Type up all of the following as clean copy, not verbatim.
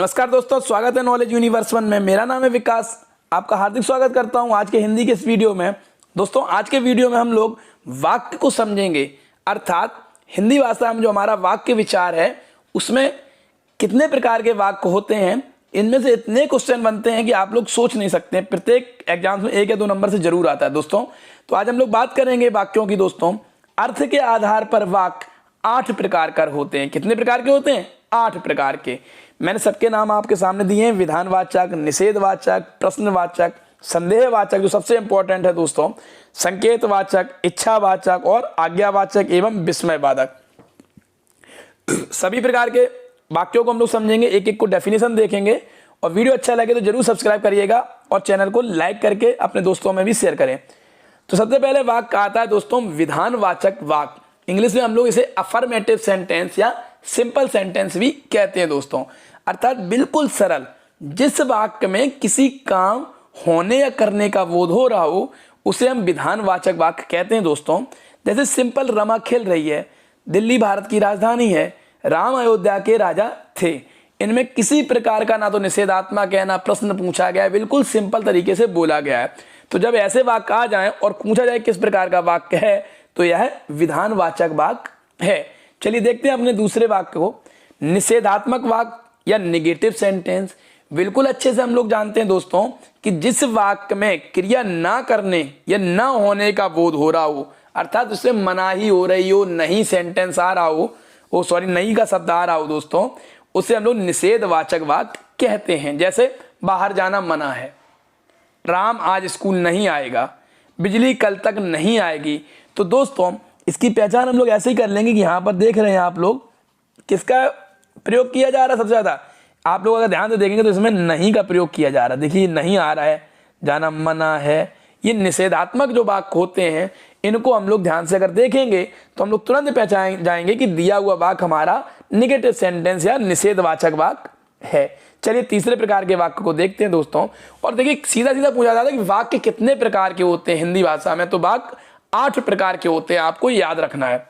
नमस्कार दोस्तों, स्वागत है नॉलेज यूनिवर्स वन में। मेरा नाम है विकास, आपका हार्दिक स्वागत करता हूं आज के हिंदी के इस वीडियो में। दोस्तों, आज के वीडियो में हम लोग वाक्य को समझेंगे, अर्थात हिंदी भाषा में जो हमारा वाक्य विचार है उसमें कितने प्रकार के वाक्य होते हैं। इनमें से इतने क्वेश्चन बनते हैं कि आप लोग सोच नहीं सकते। प्रत्येक एग्जाम में 1 या 2 नंबर से जरूर आता है दोस्तों। तो आज हम लोग बात करेंगे वाक्यों की। दोस्तों, अर्थ के आधार पर वाक्य 8 प्रकार के होते हैं। कितने प्रकार के होते हैं? 8 प्रकार के। मैंने सबके नाम आपके सामने दिए हैं: विधानवाचक, निषेधवाचक, प्रश्नवाचक, संदेहवाचक, जो सबसे इंपॉर्टेंट है दोस्तों, संकेतवाचक, इच्छावाचक और आज्ञावाचक एवं विस्मयवाचक। सभी प्रकार के वाक्यों को हम लोग समझेंगे, एक एक को डेफिनेशन देखेंगे। और वीडियो अच्छा लगे तो जरूर सब्सक्राइब करिएगा और चैनल को लाइक करके अपने दोस्तों में भी शेयर करें। तो सबसे पहले वाक्य आता है दोस्तों विधानवाचक वाक्य। इंग्लिश में हम लोग इसे अफर्मेटिव सेंटेंस या सिंपल सेंटेंस भी कहते हैं दोस्तों, अर्थात बिल्कुल सरल। जिस वाक्य में किसी काम होने या करने का बोध हो रहा हो उसे हम विधानवाचक वाक्य कहते हैं दोस्तों। जैसे सिंपल, रमा खेल रही है, दिल्ली भारत की राजधानी है, राम अयोध्या के राजा थे। इनमें किसी प्रकार का ना तो निषेधात्मक है ना प्रश्न पूछा गया है, बिल्कुल सिंपल तरीके से बोला गया है। तो जब ऐसे वाक्य आ जाए और पूछा जाए किस प्रकार का वाक्य है तो यह विधानवाचक वाक्य है। चलिए देखते हैं अपने दूसरे वाक्य को, निषेधात्मक वाक्य या नेगेटिव सेंटेंस। बिल्कुल अच्छे से हम लोग जानते हैं दोस्तों कि जिस वाक्य में क्रिया ना करने या ना होने का बोध हो रहा हो, अर्थात उससे मनाही हो रही हो, नहीं सेंटेंस आ रहा हो, नहीं का शब्द आ रहा हो दोस्तों, उसे हम लोग निषेधवाचक वाक्य कहते हैं। जैसे बाहर जाना मना है, राम आज स्कूल नहीं आएगा, बिजली कल तक नहीं आएगी। तो दोस्तों इसकी पहचान हम लोग ऐसे ही कर लेंगे कि यहाँ पर देख रहे हैं आप लोग किसका प्रयोग किया जा रहा है। सबसे ज्यादा आप लोग अगर ध्यान से देखेंगे तो इसमें नहीं का प्रयोग किया जा रहा है। देखिए नहीं आ रहा है, जाना मना है। ये निषेधात्मक जो वाक्य होते हैं इनको हम लोग ध्यान से अगर देखेंगे तो हम लोग तुरंत पहचान जाएंगे कि दिया हुआ वाक्य हमारा निगेटिव सेंटेंस या निषेधवाचक वाक्य है। चलिए तीसरे प्रकार के वाक्य को देखते हैं दोस्तों। और देखिए सीधा सीधा पूछा जाता है कि वाक्य कितने प्रकार के होते हैं हिंदी भाषा में, तो वाक्य 8 प्रकार के होते हैं, आपको याद रखना है।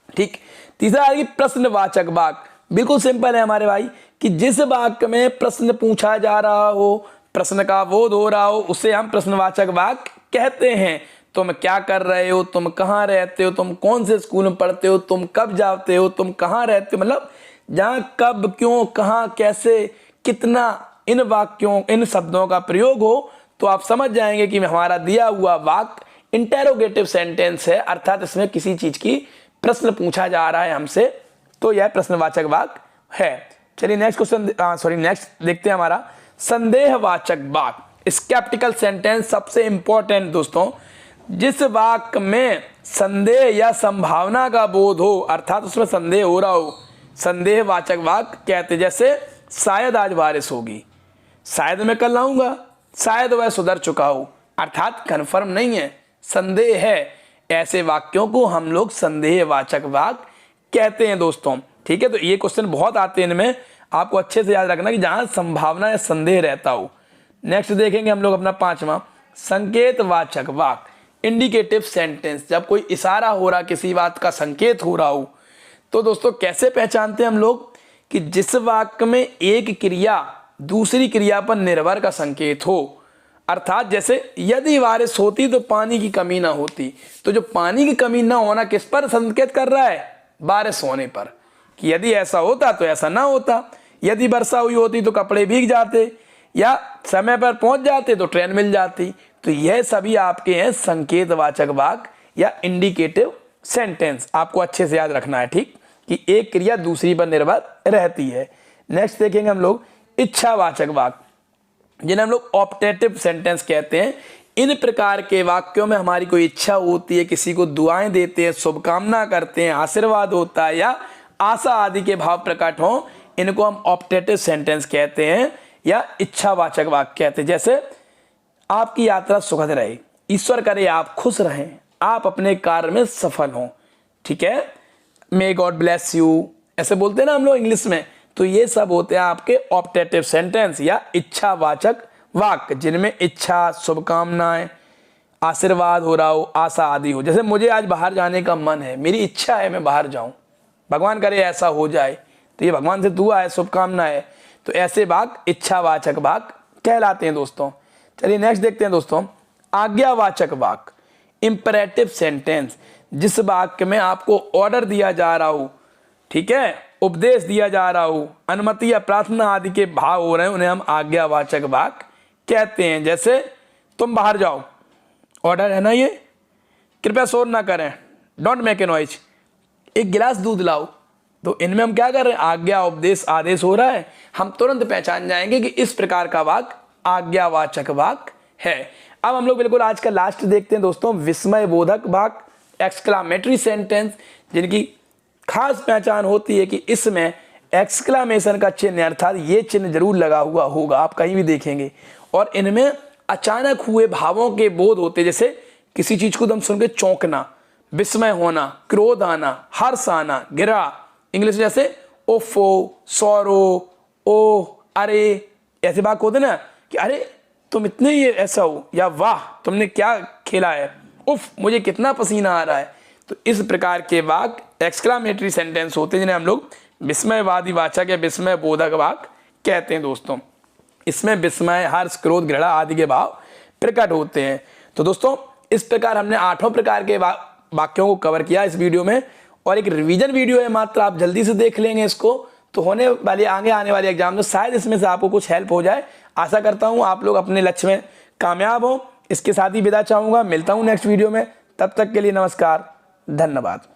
ठीक। तीसरा है कि प्रश्नवाचक वाक्य। बिल्कुल सिंपल है हमारे भाई कि जिस वाक्य में प्रश्न पूछा जा रहा हो, प्रश्न का बोध हो रहा हो, उसे हम प्रश्नवाचक वाक्य कहते हैं। तुम क्या कर रहे हो, तुम कहाँ रहते हो, तुम कौन से स्कूल में पढ़ते हो, तुम कब जाते हो, तुम कहाँ रहते हो, मतलब जहां कब, क्यों, कहाँ, कैसे, कितना, इन वाक्यों, इन शब्दों का प्रयोग हो तो आप समझ जाएंगे कि हमारा दिया हुआ वाक्य इंटेरोगेटिव सेंटेंस है, अर्थात इसमें किसी चीज की प्रश्न पूछा जा रहा है हमसे, तो यह प्रश्नवाचक वाक्य है। चलिए नेक्स्ट देखते हैं हमारा संदेहवाचक वाक्य, स्केप्टिकल सेंटेंस। सबसे इंपॉर्टेंट दोस्तों, जिस वाक्य में संदेह या संभावना का बोध हो, अर्थात उसमें संदेह हो रहा हो, संदेहवाचक वाक्य कहते। जैसे शायद आज बारिश होगी, शायद मैं कल आऊंगा, शायद वह सुधर चुका हो, अर्थात कंफर्म नहीं है, संदेह है। ऐसे वाक्यों को हम लोग संदेहवाचक वाक्य कहते हैं दोस्तों। ठीक है, तो ये क्वेश्चन बहुत आते हैं, इनमें आपको अच्छे से याद रखना कि जहां संभावना या संदेह रहता हो। नेक्स्ट देखेंगे हम लोग अपना 5वां, संकेतवाचक वाक्य, इंडिकेटिव सेंटेंस। जब कोई इशारा हो रहा, किसी बात का संकेत हो रहा हो, तो दोस्तों कैसे पहचानते हैं हम लोग कि जिस वाक्य में एक क्रिया दूसरी क्रिया पर निर्भर का संकेत हो, अर्थात जैसे यदि बारिश होती तो पानी की कमी ना होती। तो जो पानी की कमी ना होना किस पर संकेत कर रहा है? बारिश होने पर, कि यदि ऐसा होता तो ऐसा ना होता, यदि वर्षा हुई होती तो कपड़े भीग जाते, या समय पर पहुंच जाते तो ट्रेन मिल जाती। तो यह सभी आपके हैं संकेतवाचक वाक्य या इंडिकेटिव सेंटेंस। आपको अच्छे से याद रखना है, ठीक, कि एक क्रिया दूसरी पर निर्भर रहती है। नेक्स्ट देखेंगे हम लोग इच्छावाचक वाक्य, जिन्हें हम लोग ऑप्टेटिव सेंटेंस कहते हैं। इन प्रकार के वाक्यों में हमारी कोई इच्छा होती है, किसी को दुआएं देते हैं, शुभकामना करते हैं, आशीर्वाद होता है या आशा आदि के भाव प्रकट हो, इनको हम ऑप्टेटिव सेंटेंस कहते हैं या इच्छावाचक वाक्य कहते हैं। जैसे आपकी यात्रा सुखद रहे, ईश्वर करे आप खुश रहें, आप अपने कार्य में सफल हों। ठीक है, मे गॉड ब्लेस यू, ऐसे बोलते हैं ना हम लोग इंग्लिश में। तो ये सब होते हैं आपके ऑप्टेटिव सेंटेंस या इच्छावाचक वाक्य, जिनमें इच्छा, शुभकामनाएं, आशीर्वाद हो रहा हो, आशा आदि हो। जैसे मुझे आज बाहर जाने का मन है, मेरी इच्छा है मैं बाहर जाऊं, भगवान करे ऐसा हो जाए, तो ये भगवान से दुआ है, शुभकामना है। तो ऐसे वाक्य इच्छावाचक वाक्य कहलाते हैं दोस्तों। चलिए नेक्स्ट देखते हैं दोस्तों, आज्ञावाचक वाक्य, इंपरेटिव सेंटेंस, जिस वाक्य में आपको ऑर्डर दिया जा रहा हो, ठीक है, उपदेश दिया जा रहा हो, अनुमति या प्रार्थना आदि के भाव हो रहे हैं, उन्हें हम आज्ञावाचक वाक्य कहते हैं। जैसे तुम बाहर जाओ, ऑर्डर है ना ये, कृपया शोर ना करें, डोंट मेक ए नॉइज, एक गिलास दूध लाओ। तो इनमें हम क्या कर रहे हैं, आज्ञा उपदेश आदेश हो रहा है, हम तुरंत पहचान जाएंगे कि इस प्रकार का वाक्य आज्ञावाचक वाक्य है। अब हम लोग बिल्कुल आज का लास्ट देखते हैं दोस्तों, विस्मय बोधक वाक्य, एक्सक्लामेटरी सेंटेंस, जिनकी खास पहचान होती है कि इसमें एक्सक्लामेशन का चिन्ह अर्थात ये चिन्ह जरूर लगा हुआ होगा, आप कहीं भी देखेंगे, और इनमें अचानक हुए भावों के बोध होते, जैसे किसी चीज को दम सुन के चौंकना, विस्मय होना, क्रोध आना, हर्ष आना, गिरा, इंग्लिश जैसे ओफो, सौरो, ओह, अरे, ऐसे बात होते ना कि अरे तुम इतने ये ऐसा हो, या वाह तुमने क्या खेला है, उफ मुझे कितना पसीना आ रहा है। तो इस प्रकार के वाक्य एक्सक्लामेटरी सेंटेंस होते हैं, जिन्हें हम लोग विस्मयवादी वाचक या विस्मय बोधक वाक्य कहते हैं दोस्तों। इसमें विस्मय, हर्ष, क्रोध, घृणा आदि के भाव प्रकट होते हैं। तो दोस्तों इस प्रकार हमने 8 प्रकार के वाक्यों को कवर किया इस वीडियो में, और एक रिवीजन वीडियो है मात्र, आप जल्दी से देख लेंगे इसको, तो होने वाली आगे आने वाले एग्जाम में शायद इसमें से आपको कुछ हेल्प हो जाए। आशा करता हूं आप लोग अपने लक्ष्य में कामयाब हो। इसके साथ ही विदा चाहूंगा, मिलता हूं नेक्स्ट वीडियो में, तब तक के लिए नमस्कार, धन्यवाद।